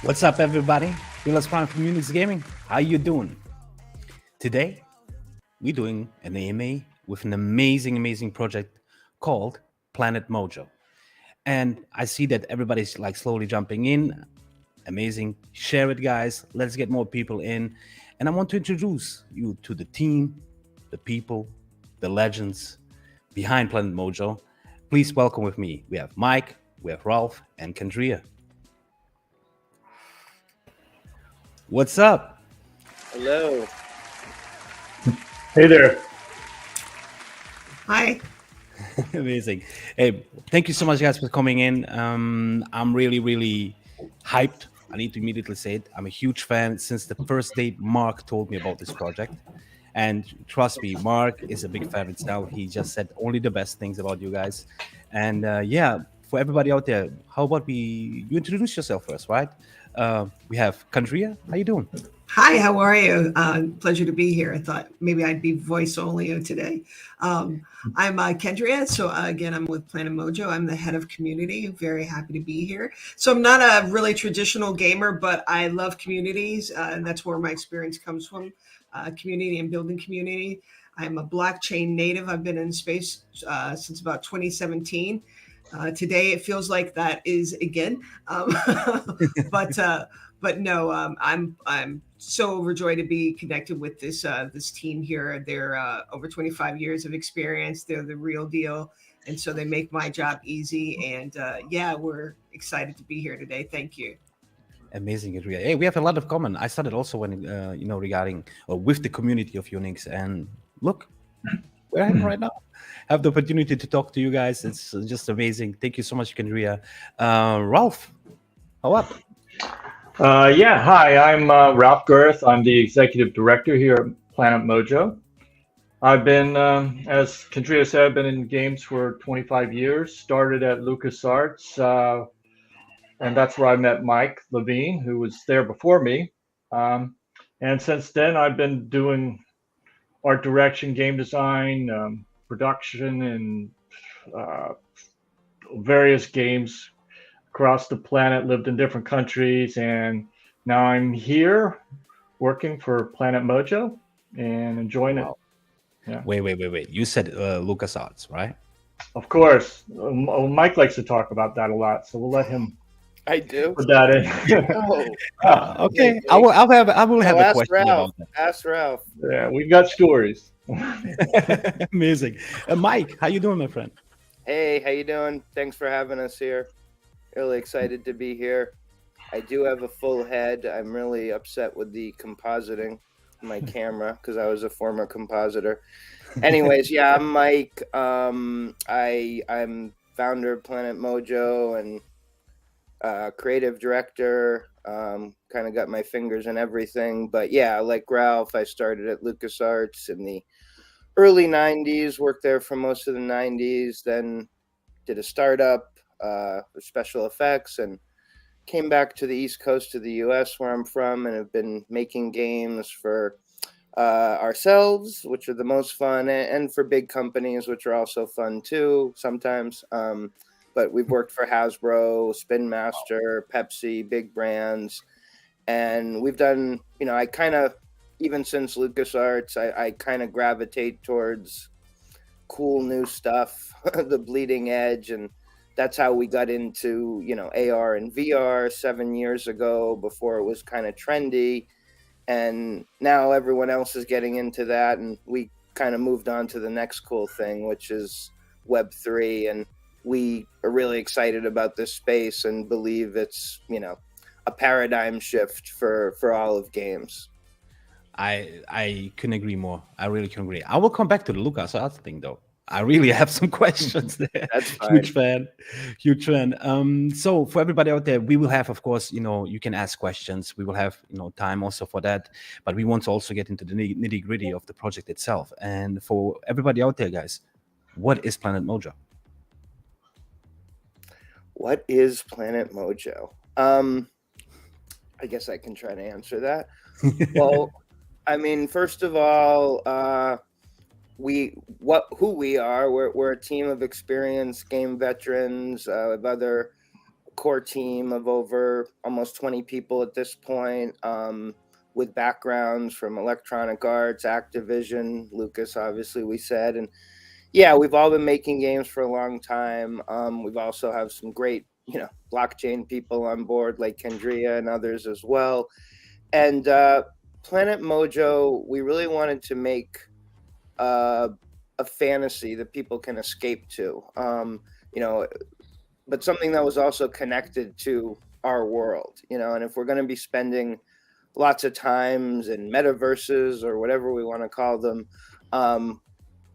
What's up, everybody? Let's Prime from Unix Gaming. How you doing? Today, we're doing an AMA with an amazing project called Planet Mojo. And I see that everybody's like slowly jumping in. Amazing. Share it, guys. Let's get more people in. And I want to introduce you to the team, the people, the legends behind Planet Mojo. Please welcome with me. We have Mike, we have Ralph, and Kandria. What's up? Hello. Hey there. Hi. Amazing. Hey, thank you so much, guys, for coming in. I'm really hyped. I need to immediately say it. I'm a huge fan since the first day Mark told me about this project. And trust me, Mark is a big fan itself. He just said only the best things about you guys. And yeah, for everybody out there, how about you introduce yourself first, right? We have Kandria. How you doing? Hi, how are you? Pleasure to be here. I thought maybe I'd be voice only today. I'm Kendria. So again, I'm with Planet Mojo. I'm the head of community. Very happy to be here. So I'm not a really traditional gamer, but I love communities. And that's where my experience comes from, community and building community. I'm a blockchain native. I've been in space since about 2017. Today, it feels like that is again, but no, I'm so overjoyed to be connected with this team here. They're over 25 years of experience. They're the real deal, and so they make my job easy. And yeah, we're excited to be here today. Thank you. Amazing, Adria. Hey, we have a lot of common. I started also when regarding or with the community of Unix, and look where I am right now. Have the opportunity to talk to you guys. It's just amazing. Thank you so much, Kendria. Ralph, how up? Yeah, hi, I'm Ralph Girth. I'm the executive director here at Planet Mojo. I've been, as Kendria said, I've been in games for 25 years. Started at LucasArts, and that's where I met Mike Levine, who was there before me. And since then, I've been doing art direction, game design, production, and various games across the planet, lived in different countries, and now I'm here working for Planet Mojo and enjoying it. Yeah. Wait. You said LucasArts, right? Of course. Mike likes to talk about that a lot, so we'll let him. I do. Put that in. Okay. I will have a question Ralph. about that. Ask Ralph. Yeah, we've got stories. Amazing. Mike, how you doing, my friend? Hey, how you doing? Thanks for having us here. Really excited to be here. I do have a full head. I'm really upset with the compositing my camera because I was a former compositor. Anyways, yeah, I'm Mike. I'm founder of Planet Mojo and creative director. Kind of got my fingers in everything. But yeah, like Ralph, I started at LucasArts in the early 90s, worked there for most of the 90s, then did a startup, special effects, and came back to the East Coast of the US where I'm from and have been making games for ourselves, which are the most fun, and for big companies, which are also fun too sometimes. But we've worked for Hasbro, Spin Master, Pepsi, big brands. And we've done, I kind of, even since LucasArts, I kind of gravitate towards cool new stuff, the bleeding edge. And that's how we got into, AR and VR 7 years ago before it was kind of trendy. And now everyone else is getting into that. And we kind of moved on to the next cool thing, which is Web3. And we are really excited about this space and believe it's, a paradigm shift for all of games. I couldn't agree more. I really couldn't agree. I will come back to the LucasArts thing though. I really have some questions there. That's fine. Huge fan. So for everybody out there, we will have, of course, you can ask questions. We will have, time also for that. But we want to also get into the nitty gritty of the project itself. And for everybody out there, guys, what is Planet Mojo? What is Planet Mojo? I guess I can try to answer that. Well, I mean, first of all, who we are. We're a team of experienced game veterans with other core team of over almost 20 people at this point, with backgrounds from Electronic Arts, Activision, Lucas, obviously we said, and yeah, we've all been making games for a long time. We've also have some great, blockchain people on board like Kendria and others as well. And Planet Mojo, we really wanted to make a fantasy that people can escape to, but something that was also connected to our world, and if we're going to be spending lots of times in metaverses or whatever we want to call them,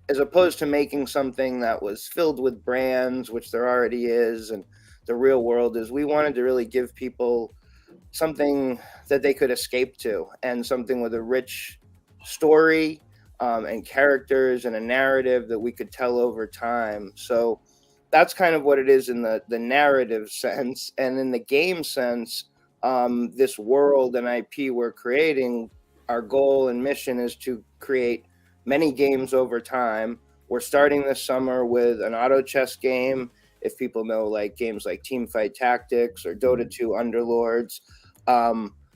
as opposed to making something that was filled with brands, which there already is, and the real world is, we wanted to really give people something that they could escape to, and something with a rich story, and characters and a narrative that we could tell over time. So that's kind of what it is in the narrative sense. And in the game sense, this world and IP we're creating, our goal and mission is to create many games over time. We're starting this summer with an auto chess game, if people know like games like Teamfight Tactics or Dota 2 Underlords.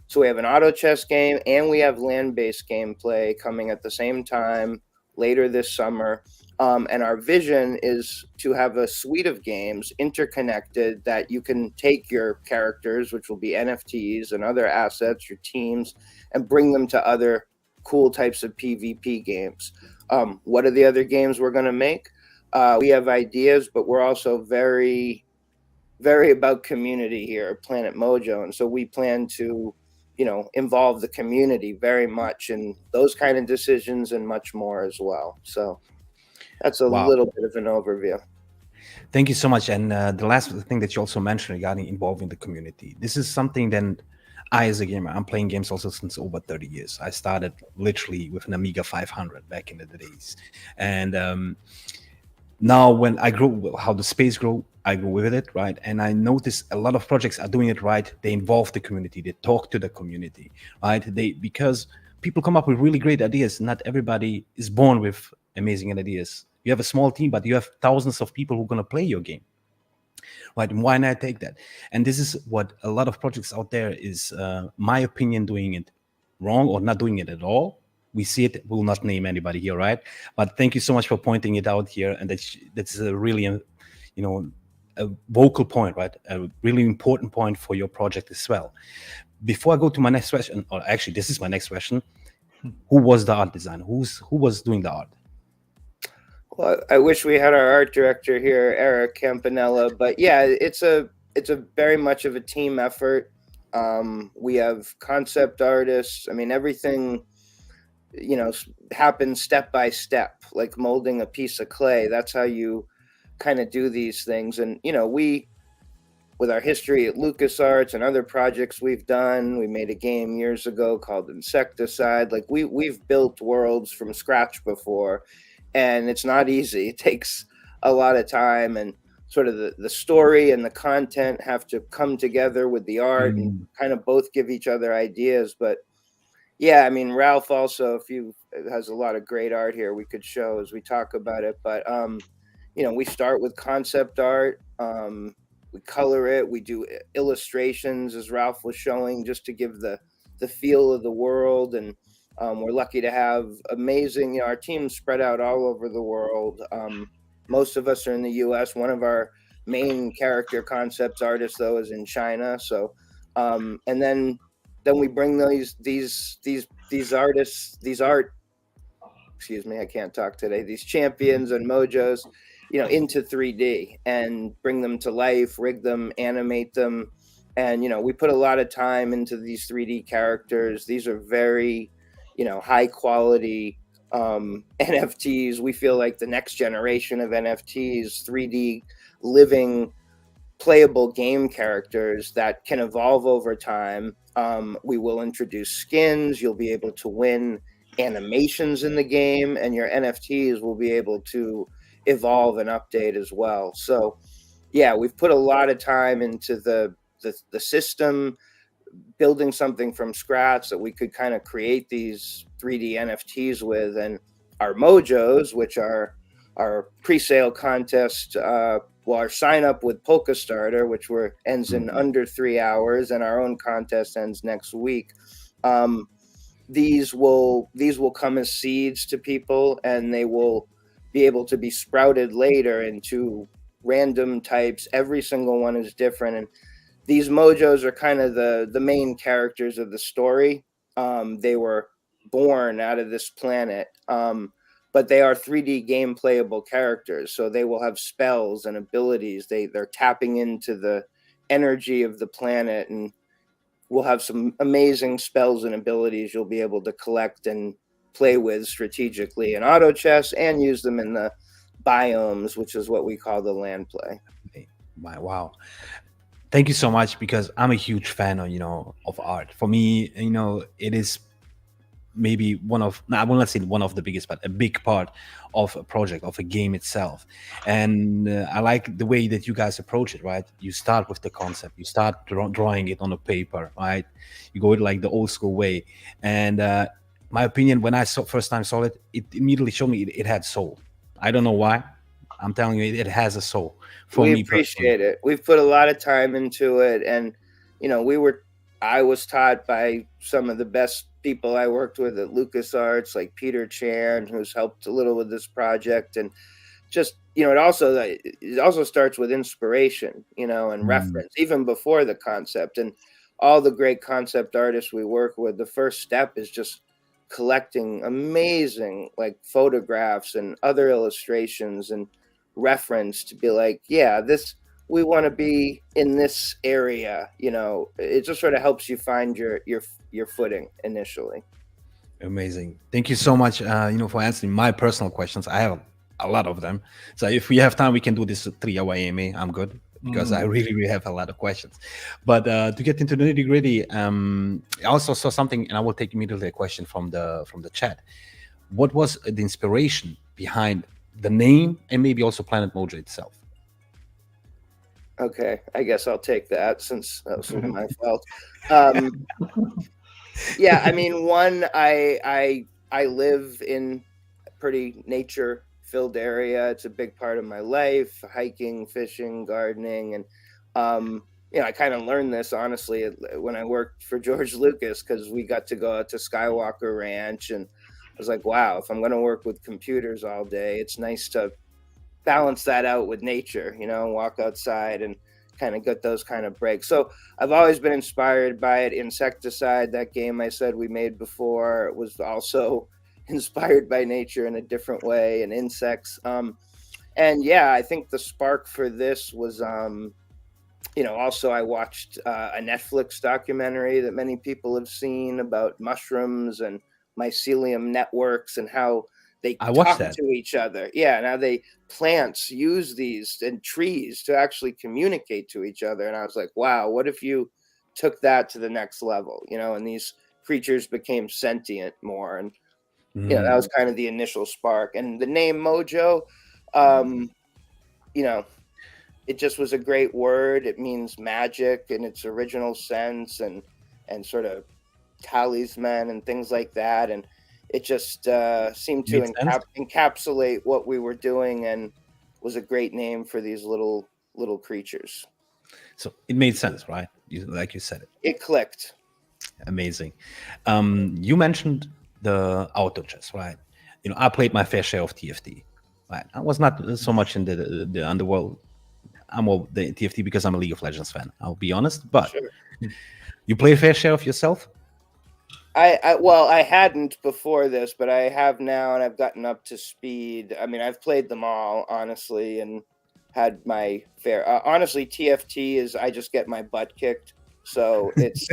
So we have an auto chess game, and we have land-based gameplay coming at the same time later this summer. And our vision is to have a suite of games interconnected that you can take your characters, which will be NFTs and other assets, your teams, and bring them to other cool types of PvP games. What are the other games we're going to make? We have ideas, but we're also very, very about community here at Planet Mojo. And so we plan to, involve the community very much in those kind of decisions and much more as well. So that's a little bit of an overview. Thank you so much. And the last thing that you also mentioned regarding involving the community, this is something that I, as a gamer, I'm playing games also since over 30 years. I started literally with an Amiga 500 back in the days. And now when I grow, how the space grow, I go with it, right? And I notice a lot of projects are doing it right. They involve the community. They talk to the community, right? Because people come up with really great ideas. Not everybody is born with amazing ideas. You have a small team, but you have thousands of people who are going to play your game, right? And why not take that? And this is what a lot of projects out there is, my opinion, doing it wrong or not doing it at all. We see it. We'll not name anybody here, right? But thank you so much for pointing it out here. And that's a really, a vocal point, right? A really important point for your project as well. Before I go to my next question, or actually, this is my next question. Who was the art designer? Who was doing the art? Well, I wish we had our art director here, Eric Campanella, but yeah, it's a very much of a team effort. We have concept artists. I mean, everything, happens step by step, like molding a piece of clay. That's how you kind of do these things. And, we, with our history at LucasArts and other projects we've done, we made a game years ago called Insecticide. Like we've built worlds from scratch before, and it's not easy. It takes a lot of time, and sort of the story and the content have to come together with the art and kind of both give each other ideas. But yeah, I mean, Ralph also, has a lot of great art here we could show as we talk about it. But, we start with concept art. We color it. We do illustrations, as Ralph was showing, just to give the feel of the world. And we're lucky to have amazing, our team's spread out all over the world. Most of us are in the US. One of our main character concepts artists, though, is in China. So, and then we bring these artists, I can't talk today, these champions and Mojos, into 3D and bring them to life, rig them, animate them. And, we put a lot of time into these 3D characters. These are very, high quality NFTs. We feel like the next generation of NFTs, 3D living playable game characters that can evolve over time. We will introduce skins. You'll be able to win animations in the game, and your NFTs will be able to evolve and update as well. So yeah, we've put a lot of time into the system, building something from scratch that we could kind of create these 3D NFTs with. And our Mojos, which are our pre-sale contest well, our sign up with Polka Starter, which ends in under 3 hours, and our own contest ends next week. These will come as seeds to people, and they will be able to be sprouted later into random types. Every single one is different, and these Mojos are kind of the main characters of the story. They were born out of this planet, but they are 3D game playable characters, so they will have spells and abilities. They're tapping into the energy of the planet, and we'll have some amazing spells and abilities you'll be able to collect and play with strategically in auto chess, and use them in the biomes, which is what we call the Landplay. Wow. Thank you so much, because I'm a huge fan of, of art. For me, it is maybe I will not say one of the biggest, but a big part of a project, of a game itself. And I like the way that you guys approach it, right? You start with the concept, you start drawing it on a paper, right? You go it like the old school way. And my opinion, when I first time saw it, it immediately showed me it had soul. I don't know why. I'm telling you, it has a soul. We appreciate it. We've put a lot of time into it, and I was taught by some of the best people I worked with at LucasArts, like Peter Chan, who's helped a little with this project. And just, it also starts with inspiration, and reference, even before the concept. And all the great concept artists we work with, the first step is just collecting amazing like photographs and other illustrations and reference to be like, yeah, we want to be in this area. It just sort of helps you find your footing initially. Amazing. Thank you so much, for answering my personal questions. I have a lot of them. So if we have time, we can do this 3-hour AMA. I'm good, because I really, really have a lot of questions. But to get into the nitty gritty, I also saw something, and I will take immediately a question from the chat. What was the inspiration behind the name, and maybe also Planet Mojo itself? Okay, I guess I'll take that, since that was my fault. Yeah, I mean, one, I live in a pretty nature-filled area. It's a big part of my life: hiking, fishing, gardening, and I kind of learned this honestly when I worked for George Lucas, because we got to go out to Skywalker Ranch, and I was like, wow, if I'm going to work with computers all day, it's nice to balance that out with nature, walk outside and kind of get those kind of breaks. So I've always been inspired by it. Insecticide, that game I said we made before, was also inspired by nature in a different way, and insects. And yeah, I think the spark for this was, also I watched a Netflix documentary that many people have seen about mushrooms and mycelium networks, and how they talk to each other. Yeah, now plants use these, and trees, to actually communicate to each other. And I was like, wow, what if you took that to the next level, and these creatures became sentient more? And that was kind of the initial spark. And the name Mojo, it just was a great word. It means magic in its original sense, and sort of talisman and things like that. And it just seemed to encapsulate what we were doing, and was a great name for these little creatures. So it made sense, right? Like you said it. It clicked. Amazing. You mentioned the auto chess, right? I played my fair share of TFT. Right? I was not so much in the underworld. I'm more the TFT because I'm a League of Legends fan. I'll be honest. But sure. You play a fair share of yourself? I hadn't before this, but I have now, and I've gotten up to speed. I mean, I've played them all, honestly, and had my fair. Honestly, TFT is, I just get my butt kicked, so it's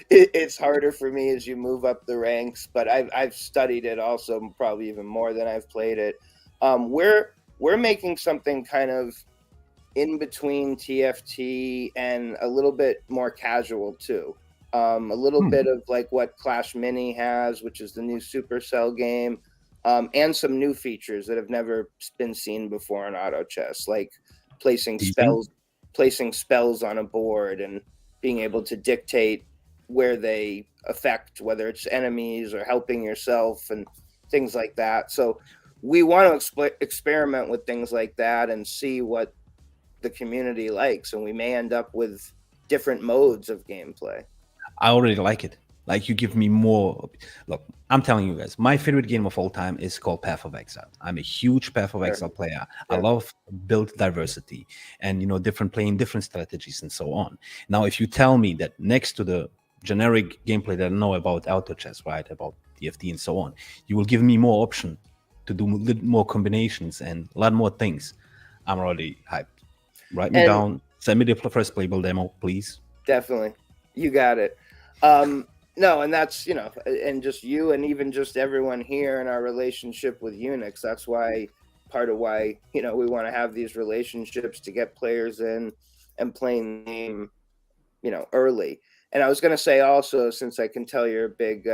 it's harder for me as you move up the ranks. But I've studied it also, probably even more than I've played it. We're making something kind of in between TFT and a little bit more casual too. A little bit of like what Clash Mini has, which is the new Supercell game, and some new features that have never been seen before in auto chess, like placing spells on a board and being able to dictate where they affect, whether it's enemies or helping yourself and things like that. So we want to experiment with things like that and see what the community likes, and we may end up with different modes of gameplay. I already like it. Like, you give me more. Look, I'm telling you guys, my favorite game of all time is called Path of Exile. I'm a huge Path of Exile player. I love build diversity and, you know, playing different strategies and so on. Now, if you tell me that next to the generic gameplay that I know about auto chess, right, about DFT and so on, you will give me more option to do more combinations and a lot more things, I'm already hyped. Write me down. Send me the first playable demo, please. Definitely. You got it. No, and that's, you know, and just you and even just everyone here in our relationship with Unix. That's why, part of why, you know, we want to have these relationships to get players in and playing the game, you know, early. And I was going to say also, since I can tell you're a big,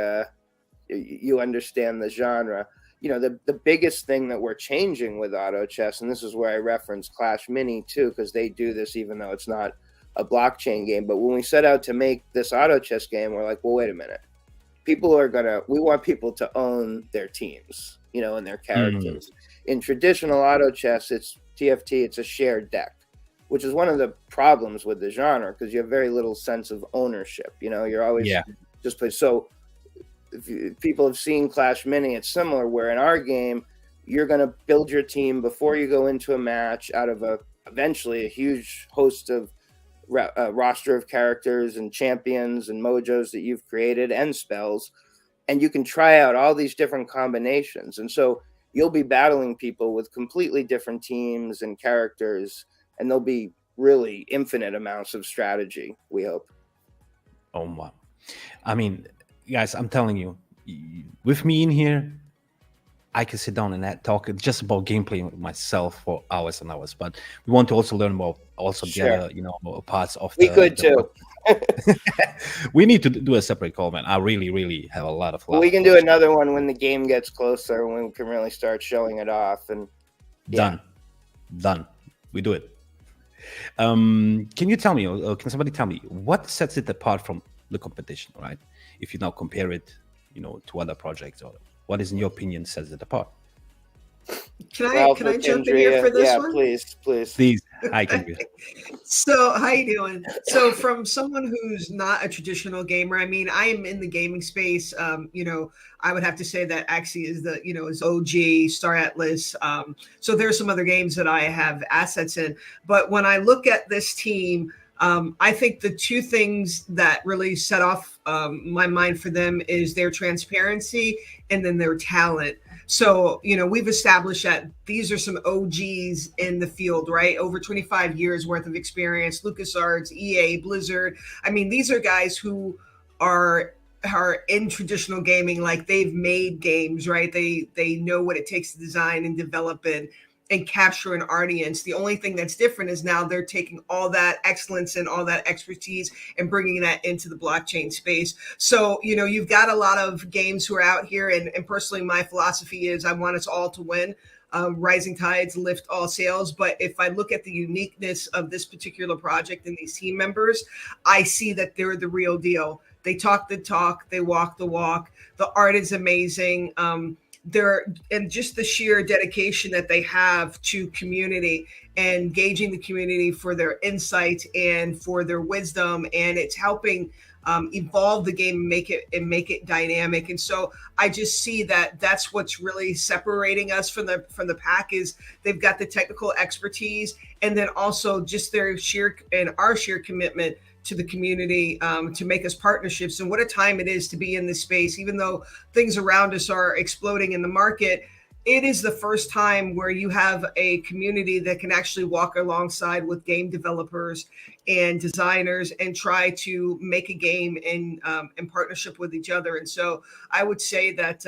you understand the genre, you know, the biggest thing that we're changing with auto chess, and this is where I reference Clash Mini too, because they do this even though it's not a blockchain game. But when we set out to make this auto chess game, we're like, well, wait a minute. We want people to own their teams, you know, and their characters. In traditional auto chess, it's TFT, it's a shared deck, which is one of the problems with the genre, because you have very little sense of ownership. You know, you're always just play. So if people have seen Clash Mini, it's similar, where in our game, you're going to build your team before you go into a match out of eventually a huge host of roster of characters and champions and mojos that you've created and spells, and you can try out all these different combinations. And so you'll be battling people with completely different teams and characters, and there'll be really infinite amounts of strategy, we hope. Oh wow. I mean, guys, I'm telling you, with me in here, I can sit down and talk just about gameplay with myself for hours and hours. But we want to also learn about the other, you know, parts of we could too. We need to do a separate call, man. I really have a lot of. We can do another one when the game gets closer, when we can really start showing it off. And done. We do it. Can you tell me, or can somebody tell me, what sets it apart from the competition, right? If you now compare it, you know, to other projects, or what is, in your opinion, sets it apart? Can I jump in here for this one? Please. I can do it. So, how you doing? So, from someone who's not a traditional gamer, I mean, I am in the gaming space. You know, I would have to say that Axie is is OG, Star Atlas. So there's some other games that I have assets in. But when I look at this team, I think the two things that really set off my mind for them is their transparency and then their talent. So, you know, we've established that these are some OGs in the field, right? Over 25 years worth of experience, LucasArts, EA, Blizzard. I mean, these are guys who are in traditional gaming, like they've made games, right? They know what it takes to design and develop and capture an audience. The only thing that's different is now they're taking all that excellence and all that expertise and bringing that into the blockchain space. So, you know, you've got a lot of games who are out here. And personally, my philosophy is I want us all to win. Rising tides lift all sails. But if I look at the uniqueness of this particular project and these team members, I see that they're the real deal. They talk the talk, they walk the walk. The art is amazing. And just the sheer dedication that they have to community and engaging the community for their insight and for their wisdom, and it's helping evolve the game and make it dynamic. And so I just see that that's what's really separating us from the pack, is they've got the technical expertise, and then also just their sheer commitment to the community, to make us partnerships. And what a time it is to be in this space. Even though things around us are exploding in the market, it is the first time where you have a community that can actually walk alongside with game developers and designers and try to make a game in partnership with each other. And so I would say that,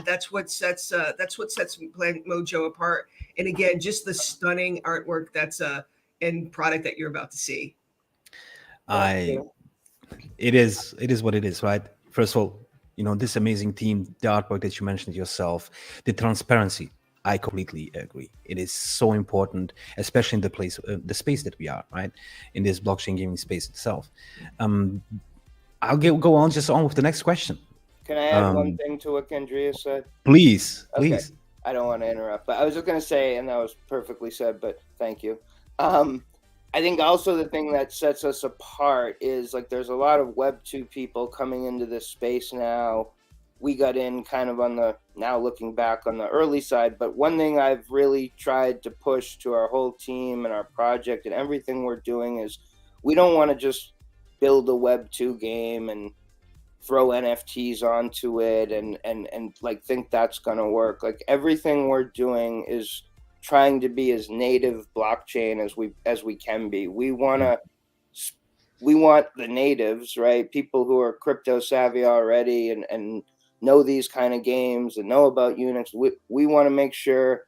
that's what sets Planet Mojo apart. And again, just the stunning artwork that's end product that you're about to see. It is what it is, right? First of all, you know, this amazing team, the artwork that you mentioned yourself, the transparency, I completely agree. It is so important, especially in the space that we are, right? In this blockchain gaming space itself. I'll go on with the next question. Can I add one thing to what Kendria said? Please. Okay. I don't want to interrupt, but I was just going to say, and that was perfectly said, but thank you. I think also the thing that sets us apart is like there's a lot of Web 2 people coming into this space now. We got in kind of on the, now looking back, on the early side, but one thing I've really tried to push to our whole team and our project and everything we're doing is we don't want to just build a Web 2 game and throw NFTs onto it and like think that's gonna work. Like everything we're doing is trying to be as native blockchain as we can be. We want the natives, right? People who are crypto savvy already and know these kind of games and know about Unix. We want to make sure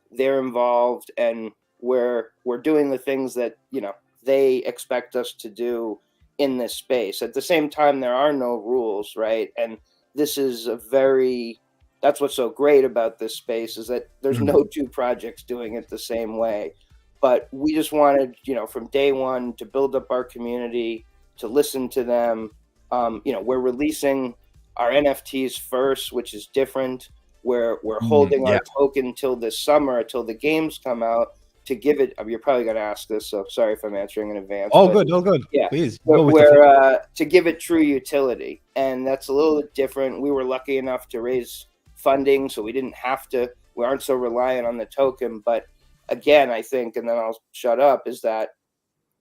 they're involved and we're doing the things that, you know, they expect us to do in this space. At the same time, there are no rules, right? And this is a very, that's what's so great about this space, is that there's no two projects doing it the same way. But we just wanted, you know, from day one to build up our community, to listen to them. You know, we're releasing our NFTs first, which is different. We're holding our token till this summer, till the games come out, to give it. You're probably going to ask this, so sorry if I'm answering in advance. All good. Yeah, Please. we're to give it true utility, and that's a little bit different. We were lucky enough to raise funding, so we didn't have to. We aren't so reliant on the token. But again, I think, and then I'll shut up, is that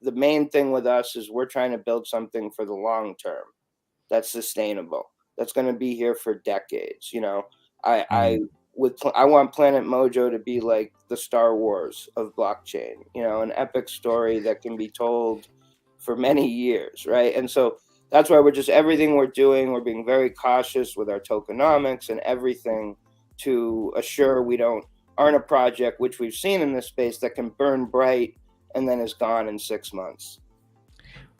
the main thing with us is we're trying to build something for the long term that's sustainable, that's going to be here for decades. You know, I want Planet Mojo to be like the Star Wars of blockchain, you know, an epic story that can be told for many years, right? And so that's why we're just, everything we're doing, we're being very cautious with our tokenomics and everything to assure we aren't a project, which we've seen in this space, that can burn bright and then is gone in 6 months.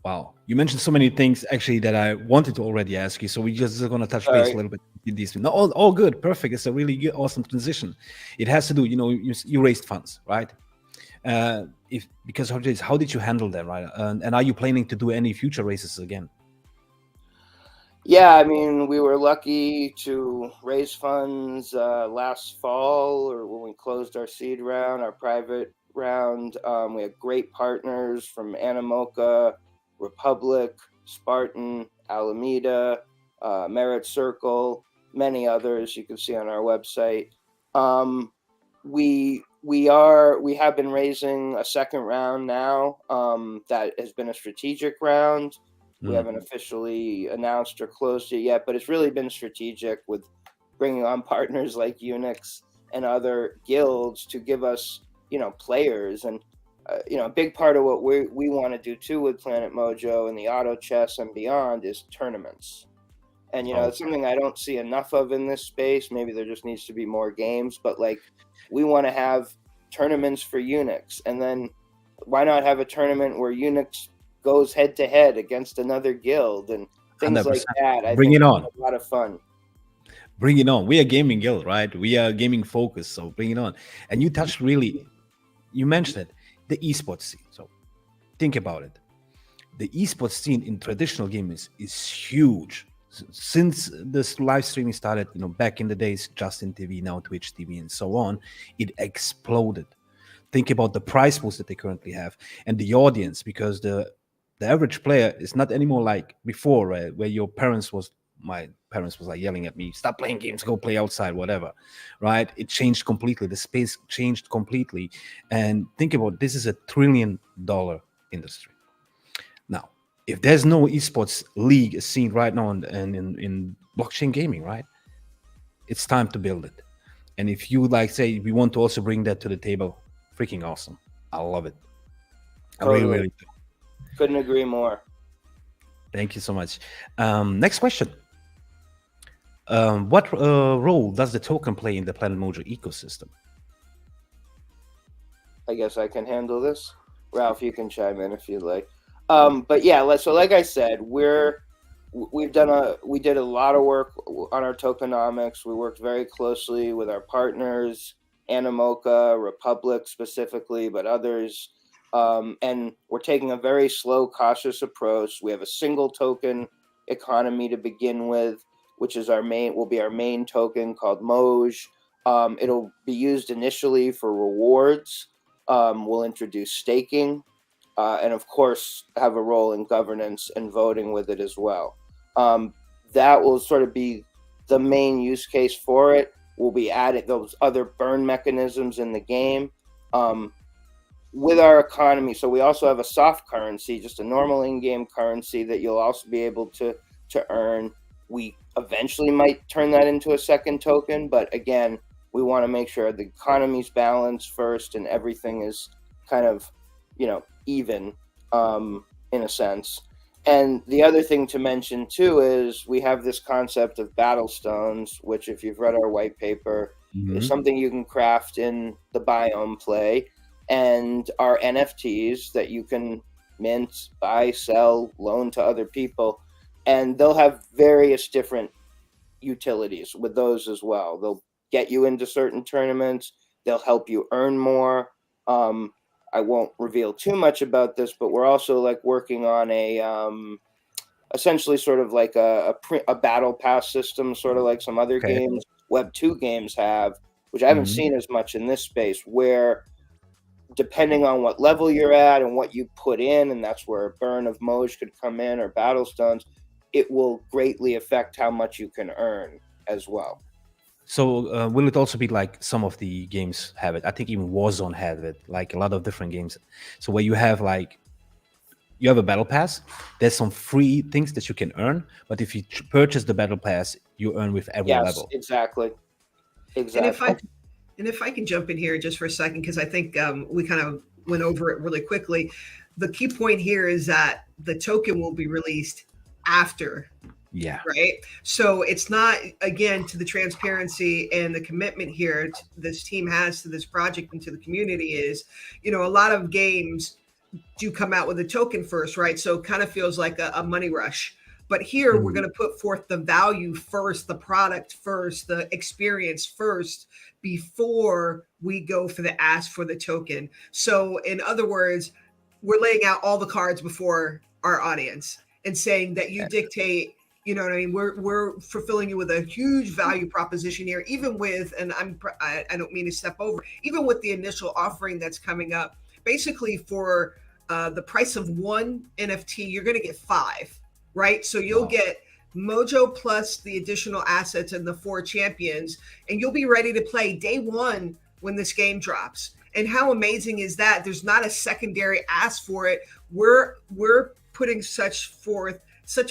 Wow, you mentioned so many things actually that I wanted to already ask you. So we just going to touch base a little bit with these. No, all good, perfect. It's a really good, awesome transition. It has to do, you know, you raised funds, right? Because of this, how did you handle that, right? And are you planning to do any future races again? Yeah, I mean, we were lucky to raise funds last fall, or when we closed our seed round, our private round. We had great partners from Animoca, Republic, Spartan, Alameda, Merit Circle, many others you can see on our website. We have been raising a second round now that has been a strategic round. We haven't officially announced or closed it yet, but it's really been strategic with bringing on partners like Unix and other guilds to give us, you know, players. And you know, a big part of what we want to do too with Planet Mojo and the auto chess and beyond is tournaments. And, you know, it's something I don't see enough of in this space. Maybe there just needs to be more games, but like we want to have tournaments for Unix. And then why not have a tournament where Unix goes head to head against another guild and things 100%. Like that. I Bring think it on. A lot of fun. Bring it on. We are gaming guild, right? We are gaming focused. So bring it on. And you touched really, you mentioned it, the eSports scene. So think about it. The eSports scene in traditional gaming is huge. Since this live streaming started, you know, back in the days, Justin TV, now Twitch TV, and so on, it exploded. Think about the prize pools that they currently have and the audience, because the average player is not anymore like before, right? Where my parents was like yelling at me, stop playing games, go play outside, whatever, right? It changed completely. The space changed completely. And think about, this is $1 trillion industry. Now, if there's no esports league scene right now in blockchain gaming, right? It's time to build it. And if you like say, we want to also bring that to the table, freaking awesome. I love it. Totally. I really do. Couldn't agree more. Thank you so much. Next question. What role does the token play in the Planet Mojo ecosystem? I guess I can handle this. Ralph, you can chime in if you'd like. But yeah, so like I said, we did a lot of work on our tokenomics. We worked very closely with our partners, Animoca, Republic specifically, but others. And we're taking a very slow, cautious approach. We have a single token economy to begin with, which is will be our main token called Moj. It'll be used initially for rewards. We'll introduce staking, and of course have a role in governance and voting with it as well. That will sort of be the main use case for it. We'll be adding those other burn mechanisms in the game. With our economy, so we also have a soft currency, just a normal in-game currency that you'll also be able to earn. We eventually might turn that into a second token, but again, we want to make sure the economy's balanced first and everything is kind of, even in a sense. And the other thing to mention too is we have this concept of battle stones, which if you've read our white paper, is something you can craft in the biome play, and our NFTs that you can mint, buy, sell, loan to other people, and they'll have various different utilities with those as well. They'll get you into certain tournaments. They'll help you earn more. I won't reveal too much about this, but we're also working on a essentially sort of like a battle pass system, sort of like some other games, Web 2 games have, which I haven't seen as much in this space, where depending on what level you're at and what you put in, and that's where a burn of Moj could come in, or battle stones, it will greatly affect how much you can earn as well. So will it also be like some of the games have it? I think even Warzone had it, like a lot of different games. So where you have you have a battle pass, there's some free things that you can earn, but if you purchase the battle pass, you earn with every level. Exactly. And if I can jump in here just for a second, because I think we kind of went over it really quickly. The key point here is that the token will be released after. Yeah. Right. So it's not, again, to the transparency and the commitment here this team has to this project and to the community is, a lot of games do come out with a token first, right? So it kind of feels like a money rush. But here we're going to put forth the value first, the product first, the experience first, before we go for the ask for the token. So in other words, we're laying out all the cards before our audience and saying that you dictate. You know what I mean? We're fulfilling you with a huge value proposition here, even with, and I don't mean to step over, even with the initial offering that's coming up. Basically, for the price of one NFT, you're going to get 5, right? So you'll get Mojo plus the additional assets and the 4 champions, and you'll be ready to play day one when this game drops. And how amazing is that? There's not a secondary ask for it. We're putting such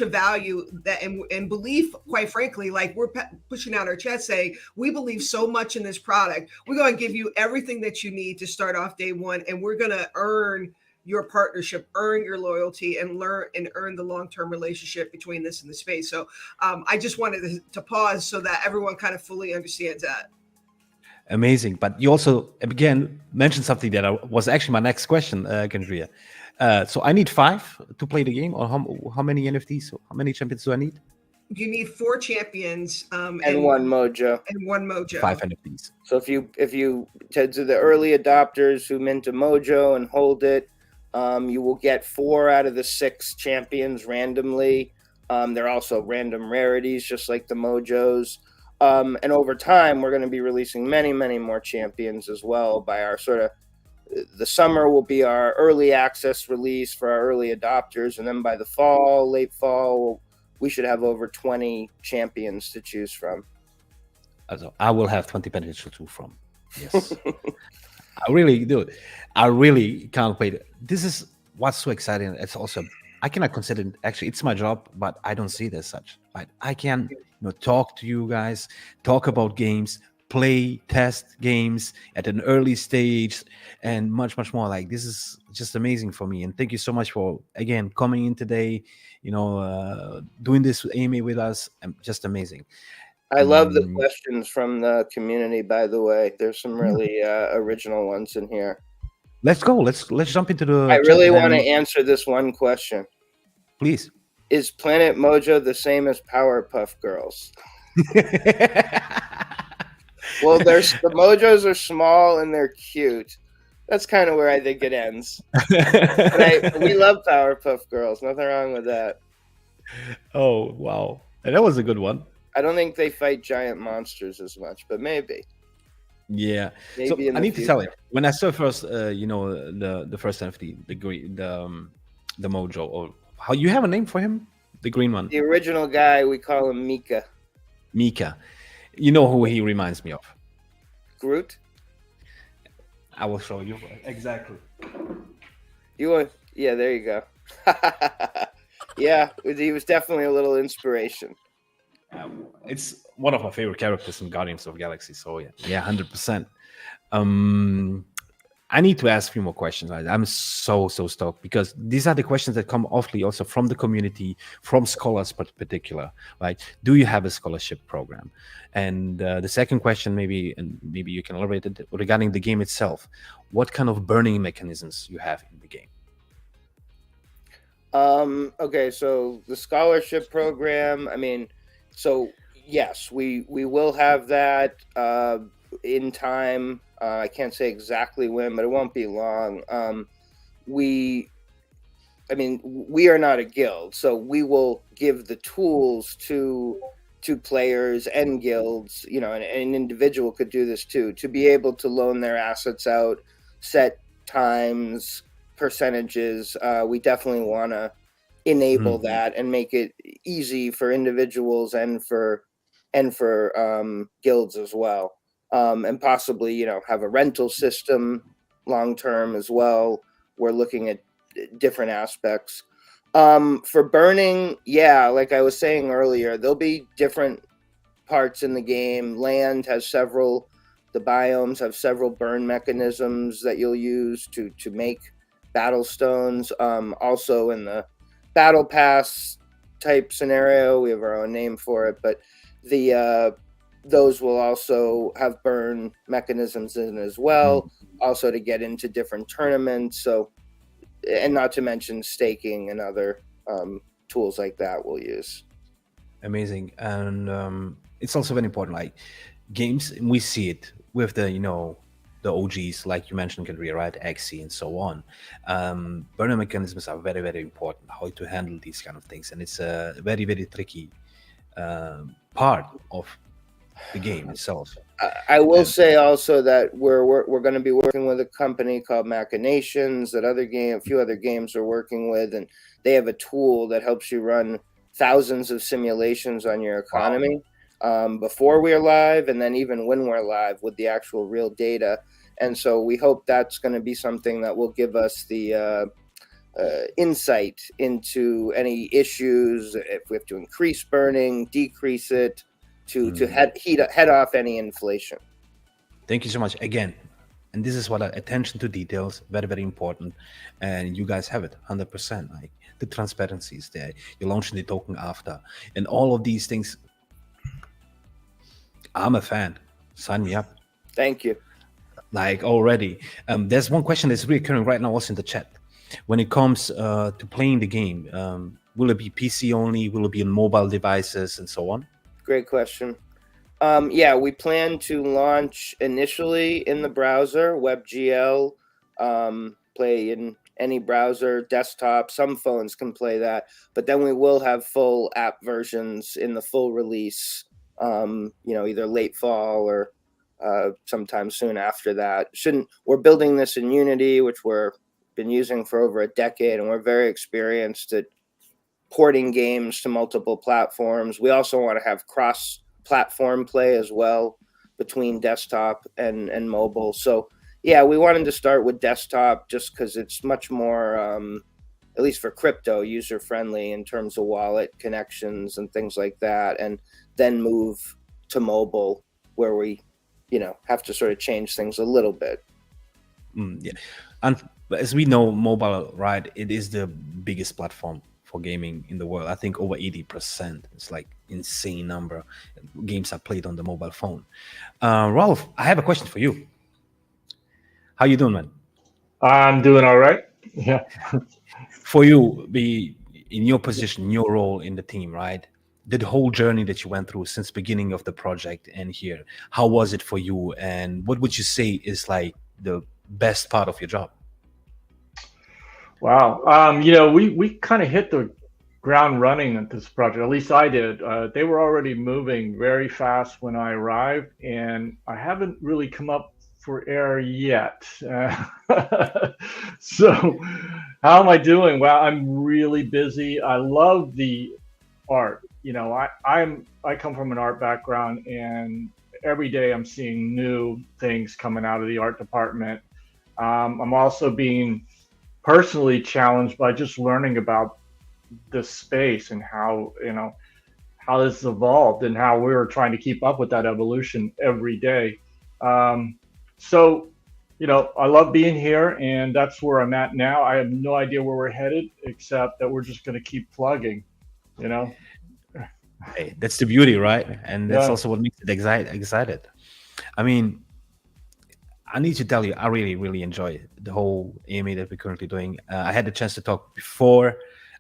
a value that and belief, quite frankly, we're pushing out our chest saying we believe so much in this product. We're going to give you everything that you need to start off day one, and we're going to earn your partnership, earn your loyalty, and earn the long-term relationship between this and the space. So I just wanted to pause so that everyone kind of fully understands that. Amazing. But you also, again, mentioned something that was actually my next question, Kendria. So I need 5 to play the game, or how many NFTs? So how many champions do I need? You need 4 champions and 1 Mojo. And 1 Mojo. 5 NFTs. So if you to the early adopters who mint a Mojo and hold it, you will get 4 out of the 6 champions randomly. They're also random rarities, just like the Mojos. And over time, we're going to be releasing many, many more champions as well. By our the summer will be our early access release for our early adopters. And then by the fall, late fall, we should have over 20 champions to choose from. Also, I will have 20 pennies to choose from. Yes. I really do. I really can't wait. This is what's so exciting. It's also, I cannot consider it, actually, it's my job, but I don't see it as such. Right? I can talk to you guys, talk about games, play, test games at an early stage, and much, much more. This is just amazing for me. And thank you so much for, again, coming in today, doing this AMA with us. Just amazing. I love the questions from the community, by the way. There's some really original ones in here. Let's go. Let's jump into the I really want to answer this one question. Please. Is Planet Mojo the same as Powerpuff Girls? Well, the Mojos are small and they're cute. That's kind of where I think it ends. We love Powerpuff Girls. Nothing wrong with that. Oh, wow. And that was a good one. I don't think they fight giant monsters as much, but maybe. Yeah. Maybe So in I the need to tell you, future. when I saw first, the first NFT, the green, the Mojo, or how you have a name for him, the green one, The original guy, we call him Mika. Mika. You know who he reminds me of. Groot. I will show you exactly. You want? Yeah, there you go. Yeah, he was definitely a little inspiration. It's one of my favorite characters in Guardians of the Galaxy. So yeah, 100%. I need to ask a few more questions. I'm so stoked because these are the questions that come awfully also from the community, from scholars in particular. Right? Do you have a scholarship program? And the second question, maybe you can elaborate it regarding the game itself. What kind of burning mechanisms you have in the game? Okay, so the scholarship program, I mean, so yes, we will have that in time. I can't say exactly when, but it won't be long. We are not a guild, so we will give the tools to players and guilds, and an individual could do this too, to be able to loan their assets out, set times, percentages. We definitely want to enable that and make it easy for individuals and for guilds as well, and possibly have a rental system long term as well. We're looking at different aspects. For burning, yeah, like I was saying earlier, there'll be different parts in the game. Land has several, the biomes have several burn mechanisms that you'll use to make battle stones. Also in the battle pass type scenario, we have our own name for it, but the those will also have burn mechanisms in as well, also to get into different tournaments. So, and not to mention staking and other tools like that we'll use. Amazing. And it's also very important, like games, we see it with the OGs, like you mentioned, Kendria, right? XC and so on. Burner mechanisms are very, very important, how to handle these kind of things. And it's a very, very tricky part of the game itself. I will say also that we're going to be working with a company called Machinations that a few other games are working with, and they have a tool that helps you run thousands of simulations on your economy before we're live, and then even when we're live with the actual real data. And so we hope that's going to be something that will give us the insight into any issues, if we have to increase burning, decrease it, to head off any inflation. Thank you so much again. And this is what attention to details, very, very important. And you guys have it 100%. Like the transparency is there. You're launching the token after, and all of these things. I'm a fan. Sign me up. Thank you. Like already. There's one question that's recurring right now also in the chat. When it comes to playing the game, will it be PC only? Will it be on mobile devices and so on? Great question. Yeah, we plan to launch initially in the browser, WebGL, play in any browser, desktop. Some phones can play that, but then we will have full app versions in the full release, either late fall or sometime soon after that. We're building this in Unity, which we've been using for over a decade, and we're very experienced at porting games to multiple platforms. We also want to have cross-platform play as well between desktop and mobile. So yeah, we wanted to start with desktop just because it's much more, at least for crypto, user-friendly in terms of wallet connections and things like that, and then move to mobile where we, have to sort of change things a little bit. Yeah, and as we know, mobile, right? It is the biggest platform for gaming in the world. I think over 80%. It's like insane number. Games are played on the mobile phone. Rolf, I have a question for you. How you doing, man? I'm doing all right. Yeah. For you, be in your position, your role in the team, right? The whole journey that you went through since beginning of the project and here, how was it for you? And what would you say is like the best part of your job? Wow. We kind of hit the ground running at this project. At least I did. They were already moving very fast when I arrived, and I haven't really come up for air yet. So, how am I doing? Well, I'm really busy. I love the art. I come from an art background, and every day I'm seeing new things coming out of the art department. I'm also being personally challenged by just learning about this space and how this evolved and how we were trying to keep up with that evolution every day. So, I love being here, and that's where I'm at now. I have no idea where we're headed, except that we're just going to keep plugging. Hey, that's the beauty, right? And that's Yeah. also what makes it excited. I mean, I need to tell you, I really, really enjoy the whole AMA that we're currently doing. I had the chance to talk before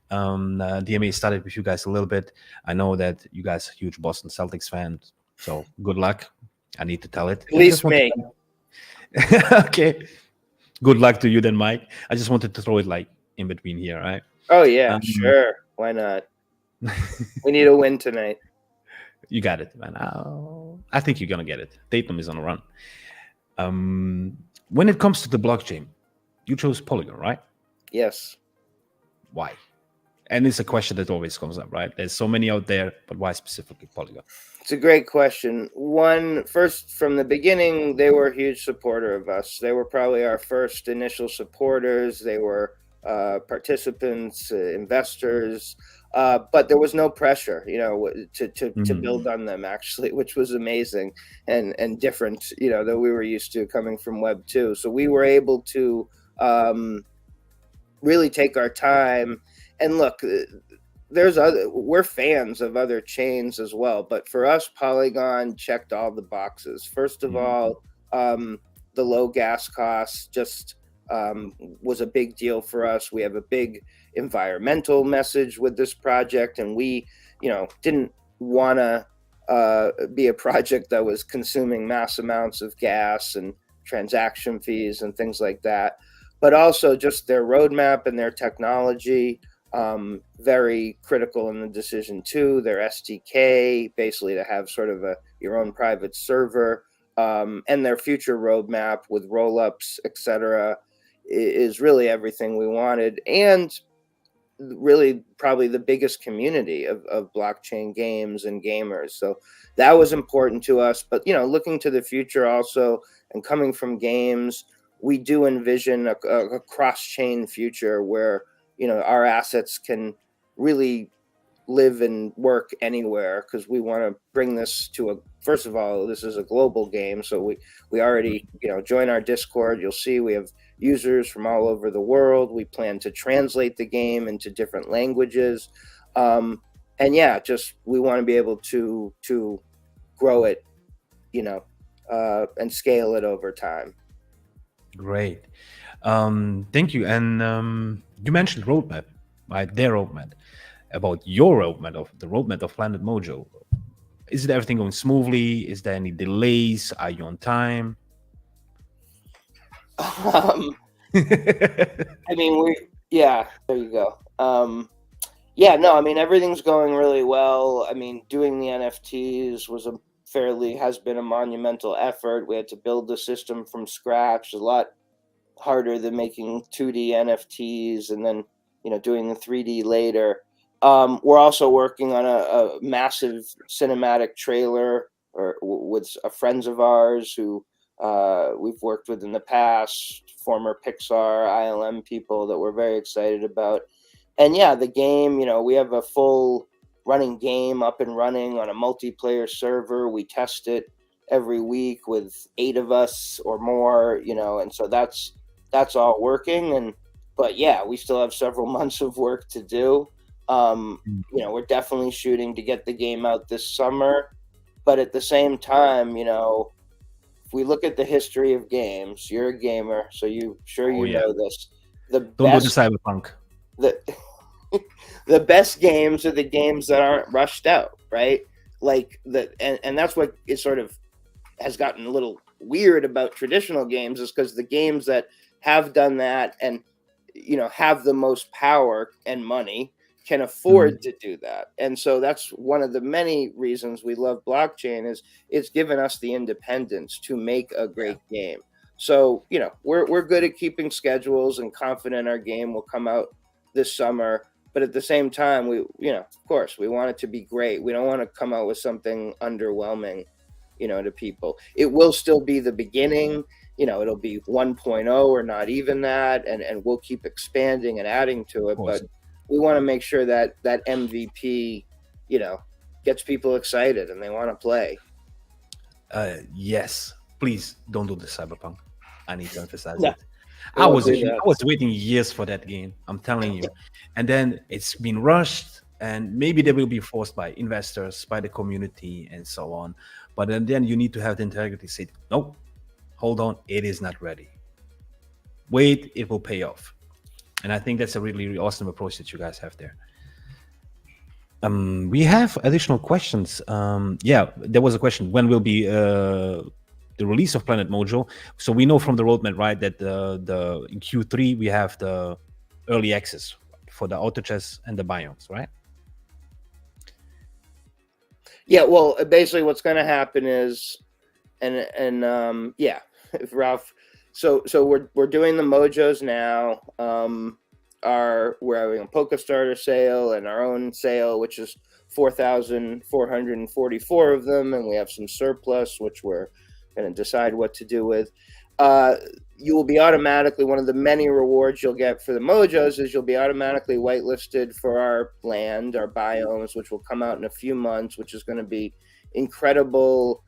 the AMA started with you guys a little bit. I know that you guys are huge Boston Celtics fans, so good luck. I need to tell it. At least me. Okay. Good luck to you then, Mike. I just wanted to throw it like in between here, right? Oh yeah, sure. Why not? We need a win tonight. You got it, man. I think you're gonna get it. Tatum is on a run. When it comes to the blockchain, you chose Polygon, right? Yes. Why? And it's a question that always comes up, right? There's so many out there, but why specifically Polygon? It's a great question. First, from the beginning, they were a huge supporter of us. They were probably our first initial supporters. They were participants, investors, but there was no pressure, to build on them actually, which was amazing and different, that we were used to coming from Web 2. So we were able to really take our time and look. We're fans of other chains as well, but for us, Polygon checked all the boxes. First of all, the low gas costs just was a big deal for us. We have a big environmental message with this project, and we, didn't want to be a project that was consuming mass amounts of gas and transaction fees and things like that. But also just their roadmap and their technology. Very critical in the decision too. Their SDK, basically to have sort of your own private server, and their future roadmap with rollups, etc., is really everything we wanted, and really probably the biggest community of blockchain games and gamers. So that was important to us. But looking to the future also, and coming from games, we do envision a cross-chain future where our assets can really live and work anywhere, because we want to bring this to first of all, this is a global game. So we already, join our Discord. You'll see we have users from all over the world. We plan to translate the game into different languages. And yeah, just, we want to be able to grow it, and scale it over time. Great. Thank you. And you mentioned roadmap, right? Their roadmap. About your roadmap, of the roadmap of Planet Mojo. Is it everything going smoothly? Is there any delays? Are you on time? I mean, there you go. Yeah, no, I mean, everything's going really well. I mean, doing the NFTs has been a monumental effort. We had to build the system from scratch. A lot harder than making 2D NFTs and then, doing the 3D later. We're also working on a massive cinematic trailer with friends of ours who we've worked with in the past, former Pixar, ILM people that we're very excited about. And yeah, the game, we have a full running game up and running on a multiplayer server. We test it every week with 8 of us or more, and so that's all working. But yeah, we still have several months of work to do. We're definitely shooting to get the game out this summer, but at the same time, if we look at the history of games, you're a gamer, so know this. Don't go to Cyberpunk. The best games are the games that aren't rushed out, right? Like and that's what it sort of has gotten a little weird about traditional games, is because the games that have done that and have the most power and money can afford to do that. And so that's one of the many reasons we love blockchain is it's given us the independence to make a great game. So, you know, we're good at keeping schedules and confident our game will come out this summer. But at the same time, we, you know, of course, we want it to be great. We don't want to come out with something underwhelming, you know, to people. It will still be the beginning. You know, it'll be 1.0 or not even that. And we'll keep expanding and adding to it. But we want to make sure that that MVP, you know, gets people excited and they want to play. Yes, please don't do the Cyberpunk. I need to emphasize No, it. I was that. waiting years for that game. I'm telling you, and then it's been rushed, and maybe they will be forced by investors, by the community, and so on. But then you need to have the integrity. Say, nope, hold on, it is not ready. Wait, it will pay off. And I think that's a really, really awesome approach that you guys have there. We have additional questions. Yeah, there was a question. When will be the release of Planet Mojo? So we know from the roadmap, right, that the in Q3 we have the early access for the auto chess and the biomes, right? Yeah, well, basically what's going to happen is, and yeah, if Ralph, so we're doing the Mojos now. We're having a Poker Starter sale and our own sale, which is 4,444 of them, and we have some surplus, which we're going to decide what to do with. You will be automatically, one of the many rewards you'll get for the Mojos is you'll be automatically whitelisted for our land, our biomes, which will come out in a few months, which is going to be incredible,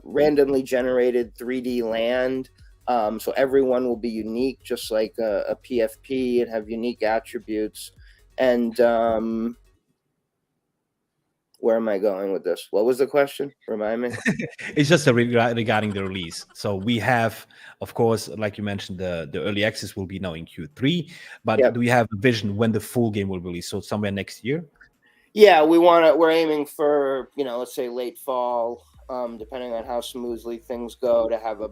randomly generated 3D land. So everyone will be unique, just like a PFP, and have unique attributes. And where am I going with this? What was the question? Remind me. It's just regarding the release. So we have, of course, like you mentioned, the early access will be now in Q3. But do we have a vision when the full game will release? So somewhere next year? Yeah, we're aiming for, you know, let's say late fall. Depending on how smoothly things go, to have a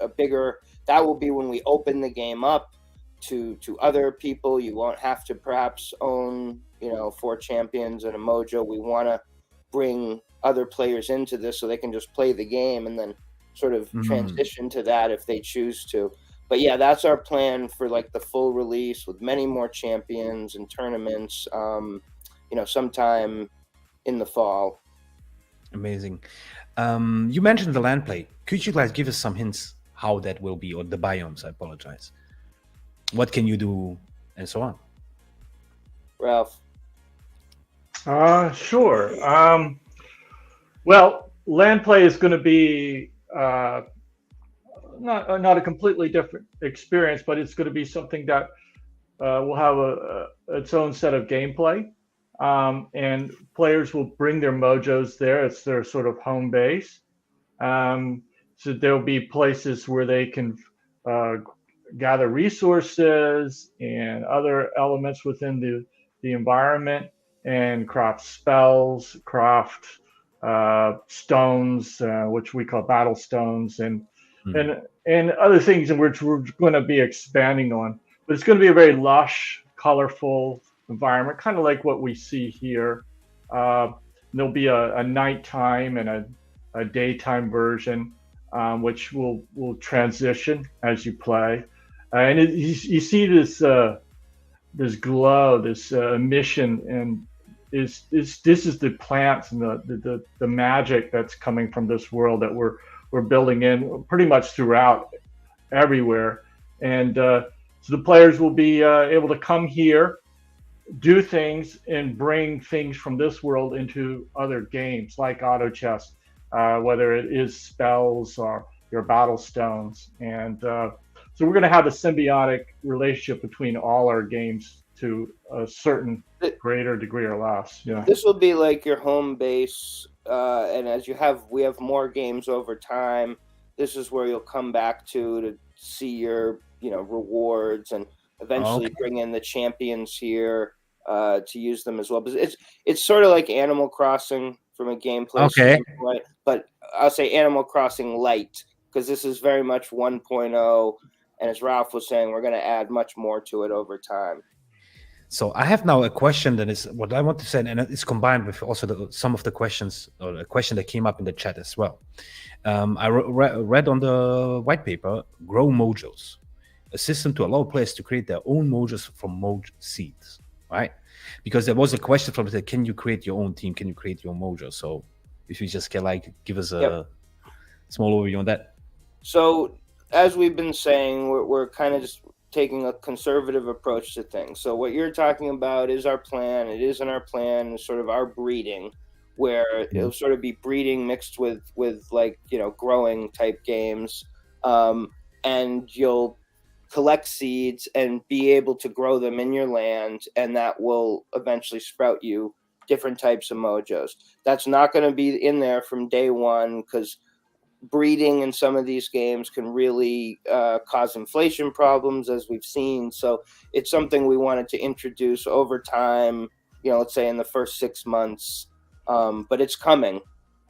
bigger, that will be when we open the game up to other people. You won't have to perhaps own, you know, 4 champions and a Mojo. We want to bring other players into this so they can just play the game and then sort of transition to that if they choose to. But yeah, that's our plan for like the full release with many more champions and tournaments, you know, sometime in the fall. Amazing. You mentioned the Landplay. Could you guys give us some hints how that will be, or the biomes? I apologize. What can you do, and so on? Ralph. Sure. Well, Landplay is going to be not a completely different experience, but it's going to be something that will have its own set of gameplay. And players will bring their Mojos there. It's their sort of home base. So there'll be places where they can gather resources and other elements within the environment, and craft spells, craft stones, which we call battle stones, and other things which we're going to be expanding on. But it's going to be a very lush, colorful environment, kind of like what we see here. There'll be a nighttime and a daytime version, which will transition as you play. And you see this glow, this emission, and this is the plants and the magic that's coming from this world that we're building in pretty much throughout everywhere. And so the players will be able to come here, do things, and bring things from this world into other games like auto chess, whether it is spells or your battle stones. And so we're going to have a symbiotic relationship between all our games to a certain greater degree or less. Yeah. This will be like your home base, and as we have more games over time. This is where you'll come back to see your, you know, rewards, and eventually bring in the champions here to use them as well. But it's sort of like Animal Crossing from a gameplay standpoint, but I'll say Animal Crossing Lite, because this is very much 1.0, and as Ralph was saying, we're going to add much more to it over time. So I have now a question that is what I want to say, and it's combined with also some of the questions, or a question that came up in the chat as well. I read on the white paper, Grow Mojos, a system to allow players to create their own Mojos from Mojo seeds, right? Because there was a question from it, can you create your own team? Can you create your Mojo? So if you just can like give us a small overview on that. So as we've been saying, we're kind of just taking a conservative approach to things. So what you're talking about is our plan. It is in our plan, is sort of our breeding, where it'll sort of be breeding mixed with like, you know, growing type games, and you'll collect seeds and be able to grow them in your land, and that will eventually sprout you different types of mojos. That's not going to be in there from day one, because breeding in some of these games can really cause inflation problems, as we've seen. So it's something we wanted to introduce over time, you know, let's say in the first 6 months, but it's coming,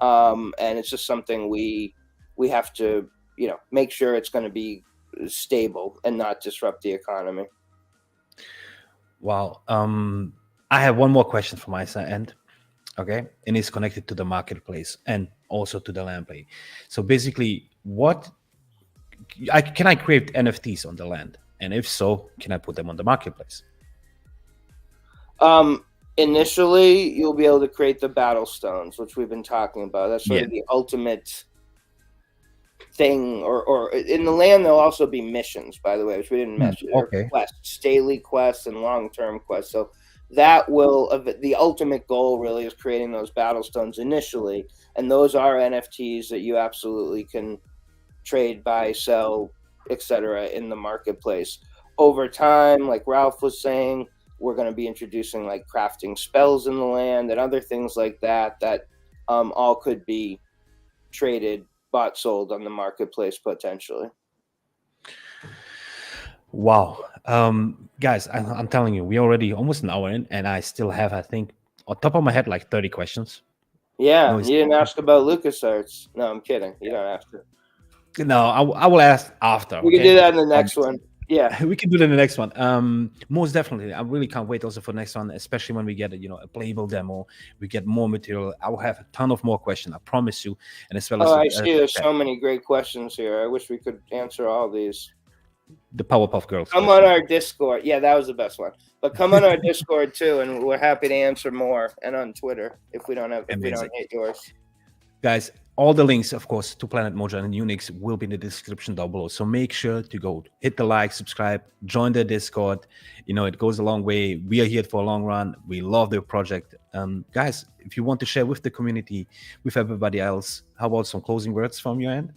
and it's just something we have to, you know, make sure it's going to be stable and not disrupt the economy. Wow. I have one more question from my side end. Okay, and it's connected to the marketplace and also to the Landplay. So basically, can I create NFTs on the land? And if so, can I put them on the marketplace? Initially, you'll be able to create the battle stones, which we've been talking about. That's sort of the ultimate thing. Or in the land, there'll also be missions, by the way, which we didn't mention. Okay. Quests, daily quests, and long-term quests. So that will, the ultimate goal really is creating those battle stones initially, and those are NFTs that you absolutely can trade, buy, sell, etc. in the marketplace. Over time, like Ralph was saying, we're going to be introducing like crafting spells in the land and other things like that all could be traded, bought, sold on the marketplace potentially. Wow. Guys, I'm telling you, we're already almost an hour in, and I still have, I think, on top of my head, like 30 questions. Yeah, you didn't ask about LucasArts. No, I'm kidding. You don't have to. No, I will ask after. We can do that in the next one. Yeah, we can do that in the next one. Most definitely. I really can't wait also for the next one, especially when we get a playable demo. We get more material. I will have a ton of more questions, I promise you. And as well as I see there's so many great questions here. I wish we could answer all these. The Powerpuff Girls. Come on our Discord. Yeah, that was the best one. But come on our Discord too, and we're happy to answer more. And on Twitter, if we don't hit yours. Guys, all the links, of course, to Planet Mojo and Unix will be in the description down below. So make sure to go hit the like, subscribe, join the Discord. You know, it goes a long way. We are here for a long run. We love the project. Guys, if you want to share with the community, with everybody else, how about some closing words from your end?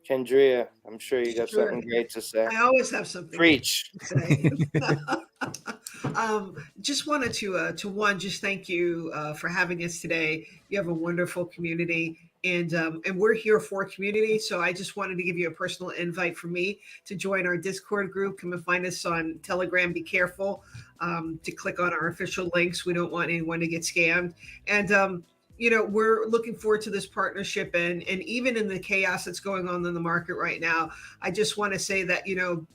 Kendria, I'm sure you got something great to say. I always have something. Preach. To say. Just wanted to one, just thank you for having us today. You have a wonderful community, and we're here for community. So I just wanted to give you a personal invite from me to join our Discord group. Come and find us on Telegram. Be careful to click on our official links. We don't want anyone to get scammed. And you know, we're looking forward to this partnership, and even in the chaos that's going on in the market right now, I just want to say that, you know,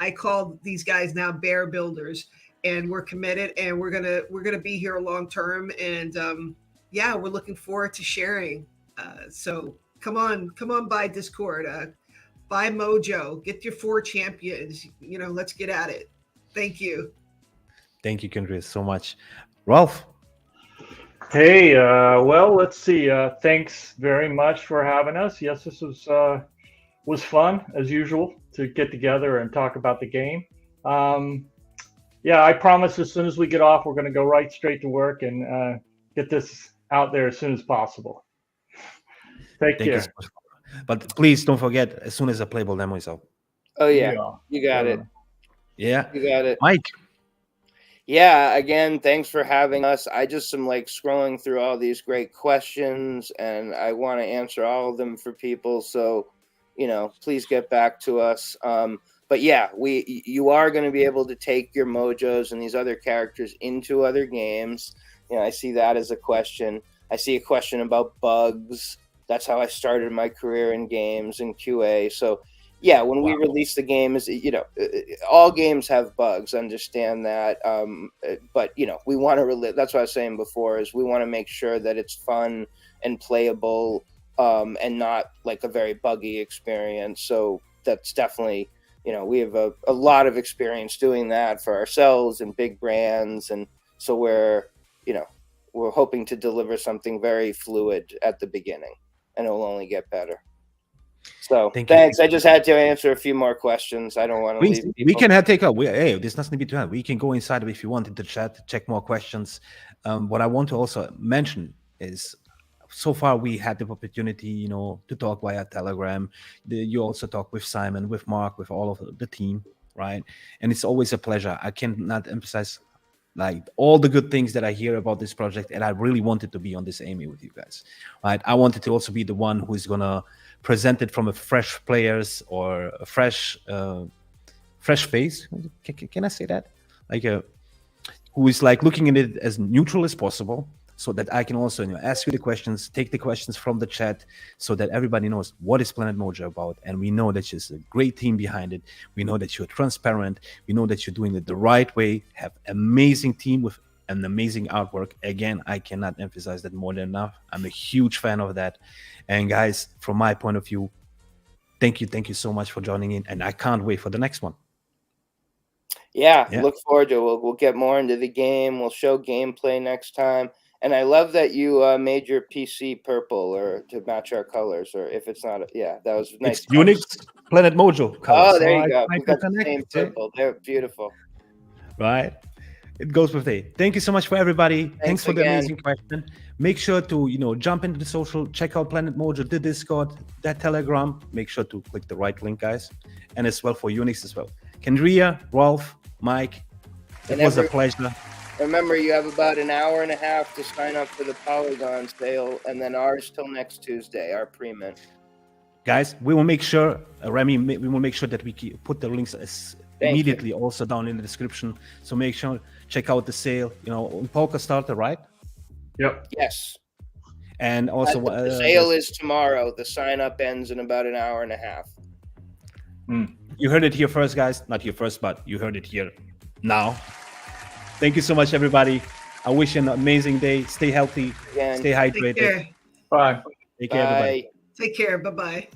I call these guys now bear builders, and we're committed, and we're gonna be here long term, and yeah, we're looking forward to sharing. So come on by Discord, buy Mojo, get your 4 champions. You know, let's get at it. Thank you. Thank you, Kendria, so much. Ralph. Hey, well, let's see. Thanks very much for having us. Yes, this was fun as usual to get together and talk about the game. Yeah, I promise as soon as we get off, we're going to go right straight to work and get this out there as soon as possible. Take care. But please don't forget, as soon as the playable demo is out. Oh yeah, you got it. Yeah, you got it, Mike. Yeah, again, thanks for having us. I just am like scrolling through all these great questions, and I want to answer all of them for people. So, you know, please get back to us. But yeah, you are going to be able to take your Mojos and these other characters into other games. You know, I see that as a question. I see a question about bugs. That's how I started my career in games and QA. So yeah, when we Wow. release the games, all games have bugs. Understand that, but we want to. That's what I was saying before. Is we want to make sure that it's fun and playable, and not like a very buggy experience. So that's definitely, we have a lot of experience doing that for ourselves and big brands, and so we're hoping to deliver something very fluid at the beginning, and it will only get better. So Thank you. thanks. I just had to answer a few more questions. I don't want to leave We people. can take a. Hey, there's nothing to be done. We can go inside if you want in the chat, check more questions. What I want to also mention is, so far we had the opportunity, to talk via Telegram. You also talk with Simon, with Mark, with all of the team, right? And it's always a pleasure. I cannot emphasize like all the good things that I hear about this project, and I really wanted to be on this AMA with you guys, right? I wanted to also be the one who is gonna present it from a fresh players or a fresh face. Can I say that? Like who is like looking at it as neutral as possible, so that I can also ask you the questions, take the questions from the chat, so that everybody knows what is Planet Mojo about. And we know that there's a great team behind it. We know that you're transparent. We know that you're doing it the right way, have amazing team with an amazing artwork. Again, I cannot emphasize that more than enough. I'm a huge fan of that. And guys, from my point of view, thank you so much for joining in. And I can't wait for the next one. Yeah. Look forward to it. We'll get more into the game. We'll show gameplay next time. And I love that you made your PC purple, or to match our colors, or if it's not, that was nice. It's Unix Planet Mojo colors. Oh, there you go. We've got the connect same it, purple. They're beautiful. Right? It goes with it. Thank you so much for everybody. Thanks for the amazing question. Make sure to, jump into the social, check out Planet Mojo, the Discord, that Telegram. Make sure to click the right link, guys. And as well for Unix as well. Kendria, Rolf, Mike, it was a pleasure. Remember, you have about an hour and a half to sign up for the Polygon sale, and then ours till next Tuesday, our pre-mint. Guys, we will make sure, Remy, we will make sure that we put the links immediately also down in the description. So make sure, check out the sale, Polka starter, right? Yep. Yes. And also the sale is tomorrow. The sign up ends in about an hour and a half. You heard it here first, guys. Not here first, but you heard it here now. Thank you so much, everybody. I wish you an amazing day. Stay healthy. Stay hydrated. Take care. Bye. Take care, everybody. Take care. Bye-bye.